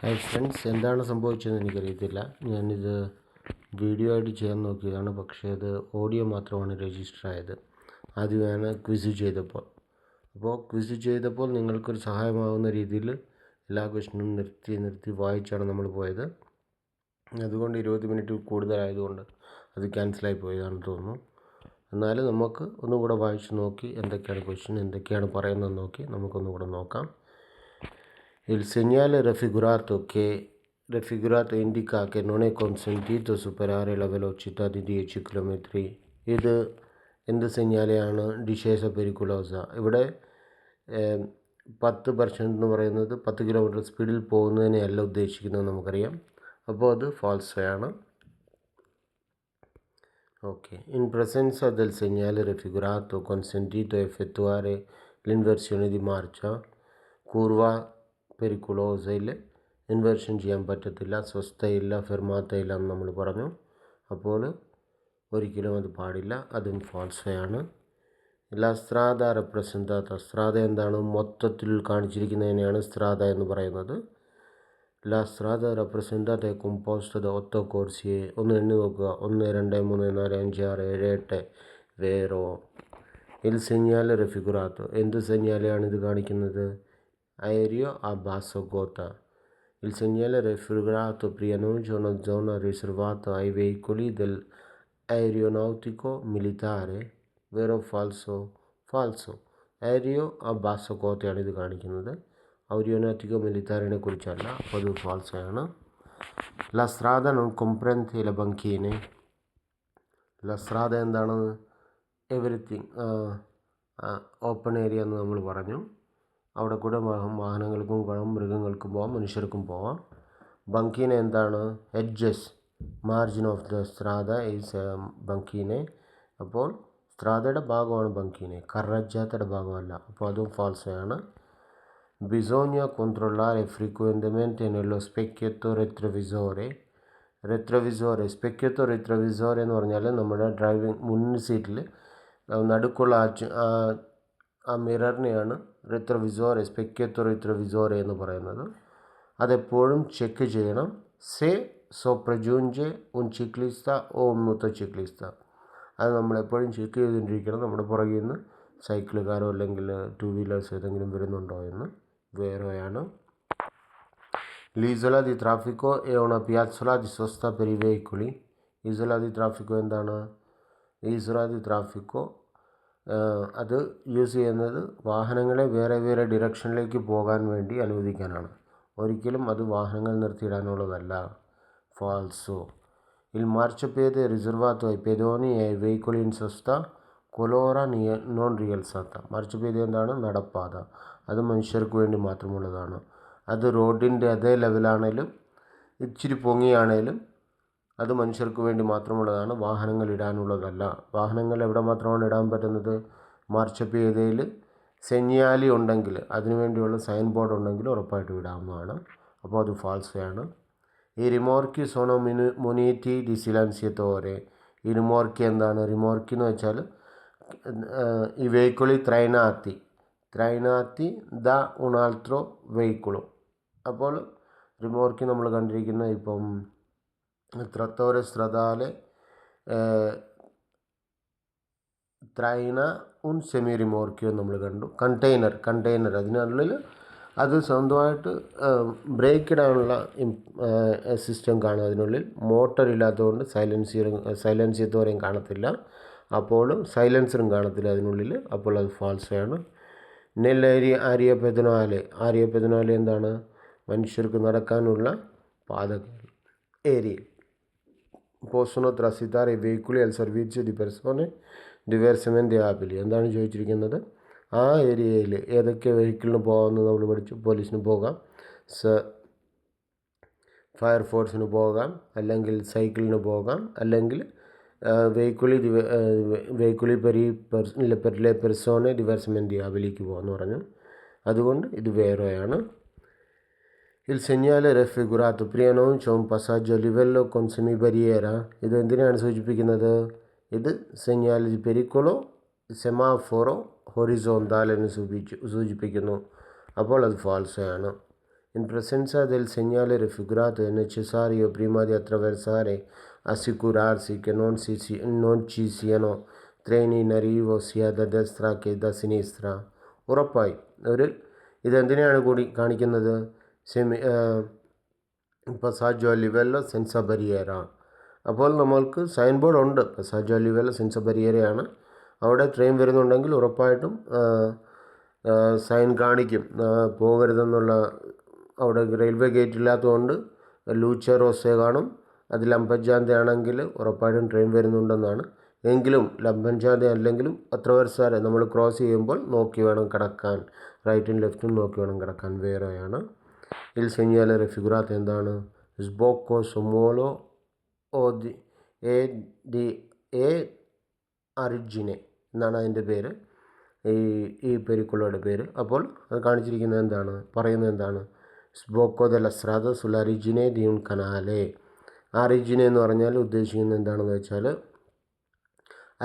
Hi friends, എന്താണ് സംഭവിച്ചതെന്ന് എനിക്കറിയത്തില്ല. ഞാനിത് വീഡിയോ ആയിട്ട് ചെയ്യാൻ നോക്കിയതാണ്, പക്ഷേ അത് ഓഡിയോ മാത്രമാണ് രജിസ്റ്റർ ആയത്. ആദ്യമാണ് ക്വിസ് ചെയ്തപ്പോൾ നിങ്ങൾക്കൊരു സഹായമാകുന്ന രീതിയിൽ എല്ലാ ക്വസ്റ്റ്യനും നിർത്തി വായിച്ചാണ് നമ്മൾ പോയത്. അതുകൊണ്ട് 20 മിനിറ്റ് കൂടുതലായതുകൊണ്ട് അത് ക്യാൻസലായി പോയതാണെന്ന് തോന്നുന്നു. എന്നാലും നമുക്ക് ഒന്നുകൂടെ വായിച്ച് നോക്കി എന്തൊക്കെയാണ് ക്വസ്റ്റ്യൻ, എന്തൊക്കെയാണ് പറയുന്നതെന്ന് നോക്കി നമുക്കൊന്നുകൂടെ നോക്കാം. Il segnale raffigurato indica che non è consentito superare la velocità di 10 km. ഇത് എന്ത് സെഞ്ഞാലെയാണ്? ഡിഷേസ പെരിക്കുലോസ. ഇവിടെ 10% എന്ന് പറയുന്നത് 10 കിലോമീറ്റർ സ്പീഡിൽ പോകുന്നതിനെയല്ല ഉദ്ദേശിക്കുന്നത്, നമുക്കറിയാം. അപ്പോൾ അത് ഫാൾസോയാണ്. Okay. In presenza del segnale raffigurato consentito effettuare l'inversione di marcia, curva പെരിക്കുലോസയിൽ ഇൻവേർഷൻ ചെയ്യാൻ പറ്റത്തില്ല, സ്വസ്ഥയില്ല, ഫെർമാത്തയില്ല എന്ന് നമ്മൾ പറഞ്ഞു. അപ്പോൾ ഒരിക്കലും അത് പാടില്ല, അതും ഫാൾസോയാണ്. ലാ സ്ട്രാദ റെപ്രസെൻറ്റാത്ത. സ്ട്രാദ എന്താണ്? മൊത്തത്തിൽ കാണിച്ചിരിക്കുന്നതിനെയാണ് സ്ട്രാദ എന്ന് പറയുന്നത്. ലാ സ്ട്രാദ റെപ്രസെൻറ്റാത്ത കോമ്പോസ്റ്റോ ദ 8 കോർസിയെ. ഒന്ന് എണ്ണി നോക്കുക. 1 2 3 4 5 6 7 8. വേറോ. ഇൽ സെഞ്ഞാലെ റെഫിഗുറാത്തോ. എന്ത് സെഞ്ഞാലെയാണ് ഇത് കാണിക്കുന്നത്? Aereo a basso quota. Il segnale raffigurato preannuncia una zona riservata ai veicoli dell'aeronautico militare. Vero o falso? Falso. Aereo a basso quota ആണ് ഇത് കാണിക്കുന്നത്. aeronautico militare കുറിച്ചല്ല, അപ്പോൾ അത് ഫാൾസോ ആണ്. La strada non comprende le banchine. La strada എന്താണ്? Everything open area എന്ന് നമ്മൾ പറഞ്ഞു. അവിടെ കൂടെ വാഹനങ്ങൾക്കും പോകാം, മൃഗങ്ങൾക്കും പോകാം, മനുഷ്യർക്കും പോകാം. ബങ്കീനെ എന്താണ്? എഡ്ജസ്, മാർജിൻ ഓഫ് ദ സ്ട്രാദ ഈസ് ബങ്കീനെ. അപ്പോൾ സ്ട്രാദയുടെ ഭാഗമാണ് ബങ്കീനെ, കറജാത്തയുടെ ഭാഗമല്ല. അപ്പോൾ അതും ഫാൾസോയാണ്. ബിസോഞ്ഞ controllare frequentemente nello specchietto retrovisore. സ്പെക്യത്തോ റെട്രോവിസോറെ എന്ന് പറഞ്ഞാൽ നമ്മുടെ ഡ്രൈവിംഗ് മുൻ സീറ്റിൽ നടുക്കുള്ള ആ മിററിനെയാണ് സ്പെക്യത്തോ റെട്രോവിസോറെ എന്ന് പറയുന്നത്. അതെപ്പോഴും ചെക്ക് ചെയ്യണം. സെ സോപ്രജൂഞ്ചെ ഉൻ ചിക്ലിസ്ത ഓ മൊത്തോചിക്ലിസ്ത. അത് നമ്മളെപ്പോഴും ചെക്ക് ചെയ്തുകൊണ്ടിരിക്കണം, നമ്മുടെ പുറകിൽ നിന്ന് സൈക്കിളുകാരോ അല്ലെങ്കിൽ 2 വീലേഴ്സ് ഏതെങ്കിലും വരുന്നുണ്ടോ എന്ന്. വേറെയാണ്. ലീസോല ദി ട്രാഫിക്കോ è una piazzola di sosta per i veicoli. ഇസോല ദി ട്രാഫിക്കോ എന്താണ്? ഇസോല ദി ട്രാഫിക്കോ അത് യൂസ് ചെയ്യുന്നത് വാഹനങ്ങളെ വേറെ വേറെ ഡിറക്ഷനിലേക്ക് പോകാൻ വേണ്ടി അനുവദിക്കാനാണ്. ഒരിക്കലും അത് വാഹനങ്ങൾ നിർത്തിയിടാനുള്ളതല്ല. ഫാൾസോ. Il marciapiede riservato ai pedoni e ai veicoli in sosta colora non rialzata. മാർച്ചപ്പിede എന്താണ്? നടപ്പാത. അത് മനുഷ്യർക്ക് വേണ്ടി മാത്രമുള്ളതാണ്. അത് റോഡിൻ്റെ അതേ ലെവലാണേലും ഇച്ചിരി പൊങ്ങിയാണേലും അത് മനുഷ്യർക്ക് വേണ്ടി മാത്രമുള്ളതാണ്, വാഹനങ്ങൾ ഇടാനുള്ളതല്ല. വാഹനങ്ങൾ എവിടെ മാത്രമാണ് ഇടാൻ പറ്റുന്നത്? മാർച്ചപ്പിയതയിൽ സെഞ്ഞാലി ഉണ്ടെങ്കിൽ, അതിനുവേണ്ടിയുള്ള സൈൻ ബോർഡ് ഉണ്ടെങ്കിൽ ഉറപ്പായിട്ടും ഇടാവുന്നതാണ്. അപ്പോൾ അത് ഫാൾസോയാണ്. ഈ റിമോർക്കി സോണോ മുനീറ്റി ഡി സിലൻസിയത്തോരെ. ഈ റിമോർക്കി എന്താണ്? റിമോർക്കി എന്ന് വെച്ചാൽ ഈ വെഹിക്കിളി ത്രൈനാത്തി ദ ഉണാൾത്രോ വെഹിക്കിളോ. അപ്പോൾ റിമോർക്കി നമ്മൾ കണ്ടിരിക്കുന്ന ഇപ്പം trattore stradale traina un semi rimorchio നമ്മൾ കണ്ടു. കണ്ടെയ്നർ അതിനുള്ളിൽ അത് സ്വന്തമായിട്ട് ബ്രേക്ക് ഇടാനുള്ള സിസ്റ്റം കാണും. അതിനുള്ളിൽ മോട്ടർ ഇല്ലാത്തതുകൊണ്ട് സൈലൻസിയത്തോരെയും കാണത്തില്ല, അപ്പോൾ സൈലൻസറും കാണത്തില്ല അതിനുള്ളിൽ. അപ്പോൾ അത് ഫാൾസോയാണ്. ആരിയ പെദനാലെ എന്താണ്? മനുഷ്യർക്ക് നടക്കാനുള്ള പാതകൾ area. possono transitare i veicoli al servizio di persone diversamente abili. എന്താണ് ചോദിച്ചിരിക്കുന്നത്? ആ ഏരിയയിൽ ഏതൊക്കെ വെഹിക്കിളിന് പോകാമെന്ന് നമ്മൾ പഠിച്ചു. പോലീസിന് പോകാം, ഫയർഫോഴ്സിന് പോകാം, അല്ലെങ്കിൽ സൈക്കിളിന് പോകാം, അല്ലെങ്കിൽ വെഹിക്കിളി പെർ പെർസോണെ diversamente abiliക്ക് പോകാമെന്ന് പറഞ്ഞു. അതുകൊണ്ട് ഇത് വേറെയാണ്. Il segnale raffigurato preannuncia un passaggio a livello con semibarriera. ഇത് എന്തിനാണ് സൂചിപ്പിക്കുന്നത്? ഇത് സെഞ്ഞാൽ ദി പെരിക്കോളോ സെമാഫോറോ ഹൊറിസോണ്ടാൽ എന്ന് സൂചിപ്പിക്കുന്നു. അപ്പോൾ അത് ഫാൾസോയാണ്. In presenza del segnale raffigurato è necessario prima di attraversare assicurarsi che non ci siano treni in arrivo sia da destra che da sinistra. ഉറപ്പായി ഇതെന്തിനാണ് കൂടി കാണിക്കുന്നത്? പസാജോ a livello senza barriera. അപ്പോൾ നമ്മൾക്ക് സൈൻ ബോർഡ് ഉണ്ട്, പസാജോ a livello senza barriera. അവിടെ train വരുന്നുണ്ടെങ്കിൽ ഉറപ്പായിട്ടും sign കാണിക്കും പോകരുതെന്നുള്ള. അവിടെ റെയിൽവേ ഗേറ്റ് ഇല്ലാത്തതുകൊണ്ട് ലൂച്ച റോസേ കാണും. അത് ലംബഞ്ചാന്ത ആണെങ്കിൽ ഉറപ്പായിട്ടും ട്രെയിൻ വരുന്നുണ്ടെന്നാണ്. എങ്കിലും ലംബഞ്ചാന്ത അല്ലെങ്കിലും അത്രവർസാരെ നമ്മൾ ക്രോസ് ചെയ്യുമ്പോൾ നോക്കി വേണം കിടക്കാൻ, റൈറ്റും ലെഫ്റ്റും നോക്കി വേണം കിടക്കാൻ. വേറെയാണ് il segnale raffigurato എന്താണ്? sbocco somolo e origine എന്നാണ് അതിൻ്റെ പേര്, ഈ പെരിക്കുളയുടെ പേര്. അപ്പോൾ അത് കാണിച്ചിരിക്കുന്നത് എന്താണ്, പറയുന്നത് എന്താണ്? sbocco della strada sull'origine di un canale. origine എന്ന് പറഞ്ഞാൽ ഉദ്ദേശിക്കുന്നത് എന്താണെന്ന് വെച്ചാൽ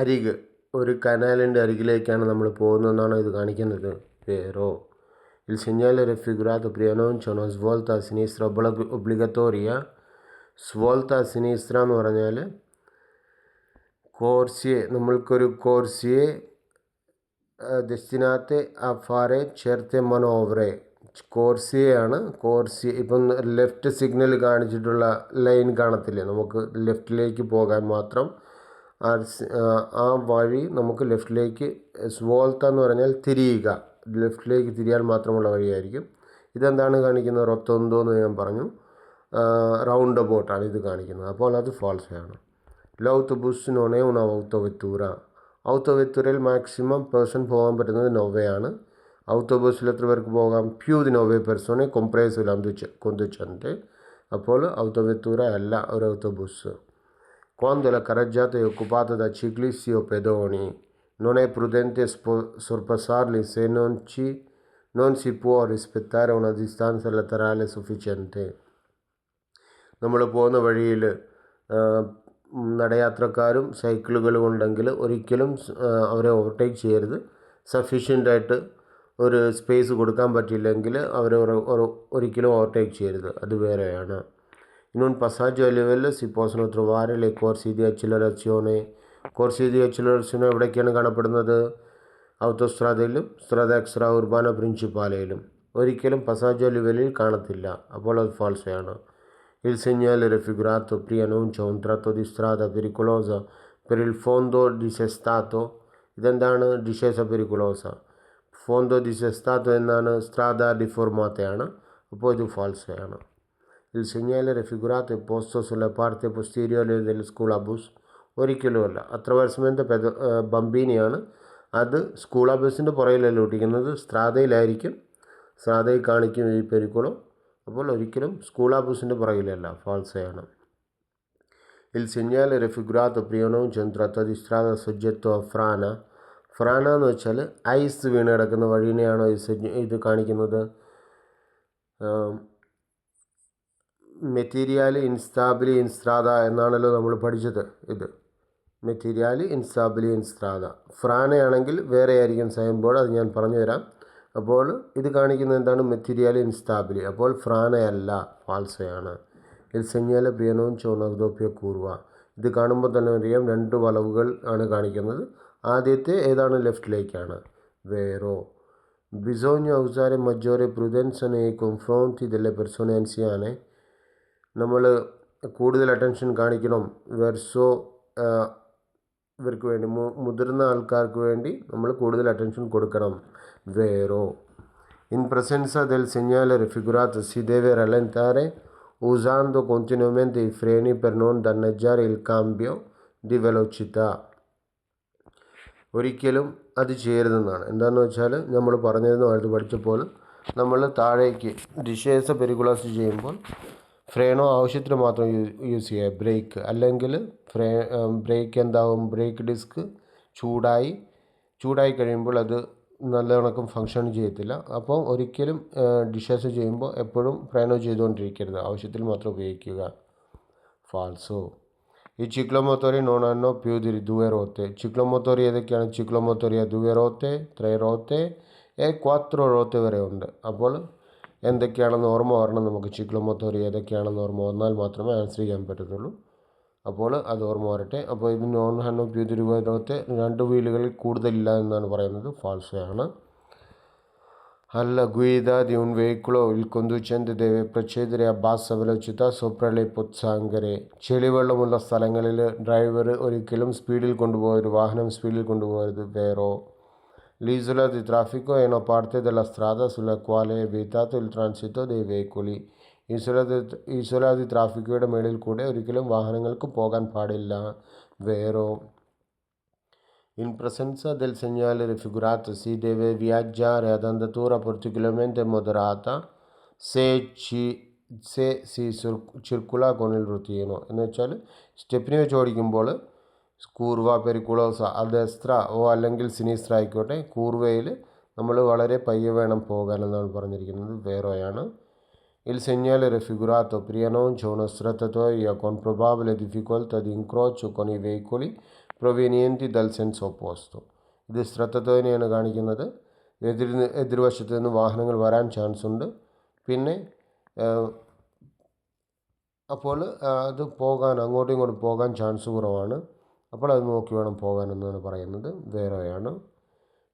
അരിക്, ഒരു കനാലിൻ്റെ അരികിലേക്കാണ് നമ്മൾ പോകുന്നതെന്നാണ് ഇത് കാണിക്കുന്നത്. വേറോ il segnale raffigurato preannuncia una svolta a sinistra obbligatoria. svolta a sinistra എന്ന് പറഞ്ഞാൽ corsie, നമ്മൾക്കൊരു corsie destinate a fare certe manovre. കോർസിയാണ്. CORSIA ഇപ്പം ലെഫ്റ്റ് സിഗ്നൽ കാണിച്ചിട്ടുള്ള ലൈൻ കാണത്തില്ലേ, നമുക്ക് ലെഫ്റ്റിലേക്ക് പോകാൻ മാത്രം ആ വഴി നമുക്ക് ലെഫ്റ്റിലേക്ക്. സ്വോൾത്ത എന്ന് പറഞ്ഞാൽ തിരിയുക, ലെഫ്റ്റിലേക്ക് തിരിയാൻ മാത്രമുള്ള വഴിയായിരിക്കും. ഇതെന്താണ് കാണിക്കുന്നത്? റൊത്തോന്തോ എന്ന് ഞാൻ പറഞ്ഞു, റൗണ്ട് അബൌട്ടാണ് ഇത് കാണിക്കുന്നത്. അപ്പോൾ അത് ഫാൾസാണ്. ലൗത്തോബൂസ് നോണേ ഉണ ഔത്തോവെത്തൂര. ഔത്തോവെത്തൂരയിൽ മാക്സിമം പേഴ്സൺ പോകാൻ പറ്റുന്നത് നോവയാണ്. autobusൽ എത്ര പേർക്ക് പോകാം? più di 9 persone compreso il conducente. അപ്പോൾ autovettura അല്ല ഒരു autobus. quando la carreggiata è occupata da ciclisti o pedoni non è prudente sorpassarli se non si può rispettare una distanza laterale sufficiente. നമ്മൾ പോകുന്ന വഴിയിൽ നടയാത്രക്കാരും സൈക്കിളുകളും ഉണ്ടെങ്കിൽ ഒരിക്കലും അവരെ ഓവർടേക്ക് ചെയ്യരുത്. സഫീഷ്യൻ്റായിട്ട് ഒരു സ്പേസ് കൊടുക്കാൻ പറ്റില്ലെങ്കിൽ അവരെ ഒരിക്കലും ഓവർടേക്ക് ചെയ്യരുത്, അത് വേറെയാണ്. in un passaggio a livello si possono trovare le corsie di accelerazione. corsie di accelerazione എവിടെയൊക്കെയാണ് കാണപ്പെടുന്നത്? ഔട്ടോസ്ട്രാദയിലും സ്ട്രാദ എക്സ്ട്രാ ഉർബാന പ്രിൻസിപ്പാലയിലും. ഒരിക്കലും പസാജോ ലെവലിൽ കാണത്തില്ല, അപ്പോൾ അത് ഫാൾസയാണ്. il segnale raffigurato preannuncia un tratto di strada pericolosa per il fondo disestato. ഇതെന്താണ്? ഡിസേസ പെരിക്കുലോസ. ഫോണ്ടോ ഡിസെസ്റ്റാത്തോ എന്നാണ്? സ്ട്രാദ ഡിഫോർമാത്തയാണ്. അപ്പോൾ ഇത് ഫാൾസയാണ്. il segnale raffigurato è posto sulla parte posteriore del scolabus. ഒരിക്കലുമല്ല. attraversamento ബംബീനിയാണ്. അത് സ്കൂളാബസിൻ്റെ പുറകിലല്ല ഒട്ടിക്കുന്നത്, സ്ട്രാദയിലായിരിക്കും. സ്ട്രാദയിൽ കാണിക്കും ഈ പെരിക്കുളോ. അപ്പോൾ ഒരിക്കലും സ്കൂളാബസിൻ്റെ പുറകിലല്ല, ഫാൾസയാണ്. il segnale raffigurato preannuncia un tratto di strada soggetto a frana. ഫ്രാന എന്ന് വെച്ചാൽ ഐസ് വീണ് കിടക്കുന്ന വഴിനെയാണോ ഇത് കാണിക്കുന്നത്? മെറ്റീരിയൽ ഇൻസ്റ്റാബിലി ഇൻസ്ട്രാദ എന്നാണല്ലോ നമ്മൾ പഠിച്ചത്. ഇത് മെറ്റീരിയൽ ഇൻസ്റ്റാബിലി ഇൻസ്ട്രാദ. ഫ്രാനയാണെങ്കിൽ വേറെ ആയിരിക്കും സൈൻ ബോർഡ്, അത് ഞാൻ പറഞ്ഞു തരാം. അപ്പോൾ ഇത് കാണിക്കുന്നത് എന്താണ്? മെറ്റീരിയൽ ഇൻസ്റ്റാബിലി. അപ്പോൾ ഫ്രാനയല്ല, ഫാൾസയാണ്. il segnale preannuncia una doppia curva. ഇത് കാണുമ്പോൾ തന്നെ അറിയാം, രണ്ട് വളവുകൾ ആണ് കാണിക്കുന്നത്. ആദ്യത്തെ ഏതാണ്? ലെഫ്റ്റിലേക്കാണ്. വേറോ bisogna usare maggiore prudenza nei confronti delle persone anziane. നമ്മൾ കൂടുതൽ അറ്റൻഷൻ കാണിക്കണം വെർസോ ഇവർക്ക് വേണ്ടി, മുതിർന്ന ആൾക്കാർക്ക് വേണ്ടി നമ്മൾ കൂടുതൽ അറ്റൻഷൻ കൊടുക്കണം. വേറോ in presenza del segnale raffigurato si deve rallentare usando continuamente i freni per non danneggiare il cambio di velocità. ഒരിക്കലും അത് ചെയ്യരുതെന്നാണ്. എന്താണെന്ന് വെച്ചാൽ നമ്മൾ പറഞ്ഞിരുന്ന കാലത്ത് പഠിച്ചപ്പോൾ നമ്മൾ താഴേക്ക് ഡിഷേഴ്സ് പെരിക്കുലാസ് ചെയ്യുമ്പോൾ ഫ്രേനോ ആവശ്യത്തിന് മാത്രം യൂസ് ചെയ്യുക. ബ്രേക്ക് അല്ലെങ്കിൽ ബ്രേക്ക് എന്താവും? ബ്രേക്ക് ഡിസ്ക് ചൂടായി കഴിയുമ്പോൾ അത് നല്ല കണക്കും ഫങ്ഷൻ ചെയ്യത്തില്ല. അപ്പോൾ ഒരിക്കലും ഡിഷേഴ്സ് ചെയ്യുമ്പോൾ എപ്പോഴും ഫ്രേനോ ചെയ്തുകൊണ്ടിരിക്കരുത്, ആവശ്യത്തിൽ മാത്രം ഉപയോഗിക്കുക. ഫാൾസോ ഈ ciclomotori non hanno più di 2 ruote. ciclomotori ഏതൊക്കെയാണ്? ciclomotori 2 ruote, 3 ruote e 4 ruote വരെ ഉണ്ട്. അപ്പോൾ എന്തൊക്കെയാണെന്ന് ഓർമ്മ വരണം നമുക്ക്. ചിക്ലോമോത്തോറി ഏതൊക്കെയാണെന്ന് ഓർമ്മ വന്നാൽ മാത്രമേ ആൻസർ ചെയ്യാൻ പറ്റത്തുള്ളൂ. അപ്പോൾ അത് ഓർമ്മ വരട്ടെ. അപ്പോൾ ഇത് non hanno più di 2 വീലുകളിൽ കൂടുതലില്ല എന്നാണ് പറയുന്നത്. ഫാൾസോയാണ്. Alla guida di un veicolo il conducente deve procedere a bassa velocità sopra le pozzanghere. ചെളിവെള്ളമുള്ള സ്ഥലങ്ങളിൽ ഡ്രൈവർ ഒരിക്കലും സ്പീഡിൽ കൊണ്ടുപോകരുത്, വാഹനം സ്പീഡിൽ കൊണ്ടുപോകരുത്. വേറോ l'isola di traffico è una parte della strada sulla quale è vietato il transito dei veicoli. ഇസോല ദി ട്രാഫിക്കോയുടെ മേളിൽ കൂടെ ഒരിക്കലും വാഹനങ്ങൾക്ക് പോകാൻ പാടില്ല. വേറോ in presenza del segnale raffigurato si deve viaggiare ad andatura particolarmente moderata se si circola con il routine. എന്ന് വെച്ചാൽ സ്റ്റെപ്പിന് വെച്ച് ഓടിക്കുമ്പോൾ കൂർവ പെരിക്കുളോസ അദെസ്ത്ര അല്ലെങ്കിൽ സിനിസ്ത്ര ആയിക്കോട്ടെ, കൂർവയിൽ നമ്മൾ വളരെ പയ്യെ വേണം പോകാനെന്നാണ് പറഞ്ഞിരിക്കുന്നത്. വേറെയാണ് il segnale raffigurato preannuncia una strattatoia con probabile difficoltà di incrocio con i veicoli provenienti dal senso opposto. ഇത് സ്ട്രത്തത്തോനെയാണ് കാണിക്കുന്നത്. എതിർവശത്ത് നിന്ന് വാഹനങ്ങൾ വരാൻ ചാൻസ് ഉണ്ട്. പിന്നെ അപ്പോൾ അത് അങ്ങോട്ടും ഇങ്ങോട്ടും പോകാൻ ചാൻസ് കുറവാണ്. അപ്പോൾ അത് നോക്കി വേണം പോകാനെന്നാണ് പറയുന്നത്. വേറെയാണ്.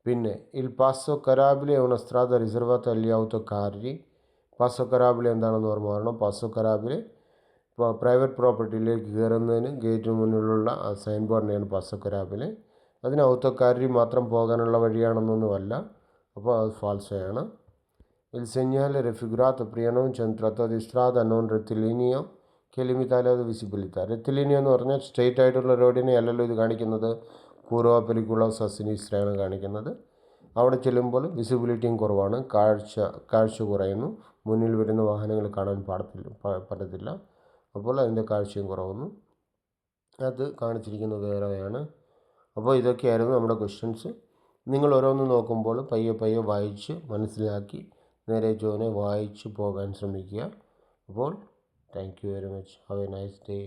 പിന്നെ il passo carabile è una strada riservata agli autocarri. പാസോ കരാബിലെ എന്താണെന്ന് ഓർമ്മ വരണം. പാസോ കരാബിലെ പ്രൈവറ്റ് പ്രോപ്പർട്ടിയിലേക്ക് കയറുന്നതിന് ഗേറ്റിന് മുന്നിലുള്ള സൈൻ ബോർഡിനെയാണ് പാസോ കരാബിലെ. അതിന് ഔത്തോക്കാരി മാത്രം പോകാനുള്ള വഴിയാണെന്നൊന്നുമല്ല. അപ്പോൾ അത് ഫാൾസോയാണ്. il segnale raffigurato preannuncia un tratto di strada non rettilineo che limita la visibilità. rettilineo എന്ന് പറഞ്ഞാൽ സ്ട്രെയിറ്റ് ആയിട്ടുള്ള റോഡിനെ അല്ലല്ലോ ഇത് കാണിക്കുന്നത്. കൂർവ പെരിക്കുളോസ സിനിസ്ത്രയാണ് കാണിക്കുന്നത്. അവിടെ ചെല്ലുമ്പോൾ വിസിബിലിറ്റിയും കുറവാണ്, കാഴ്ച കുറയുന്നു. മുന്നിൽ വരുന്ന വാഹനങ്ങൾ കാണാൻ പറ്റത്തില്ല. അപ്പോൾ അതിൻ്റെ കാഴ്ചയും കുറവുന്നു. അത് കാണിച്ചിരിക്കുന്നത് വേറെയാണ്. അപ്പോൾ ഇതൊക്കെയായിരുന്നു നമ്മുടെ ക്വസ്റ്റ്യൻസ്. നിങ്ങൾ ഓരോന്ന് നോക്കുമ്പോൾ പയ്യെ വായിച്ച് മനസ്സിലാക്കി നേരെ ചൊവ്വനെ വായിച്ച് പോകാൻ ശ്രമിക്കുക. അപ്പോൾ thank you very much. Have A nice day.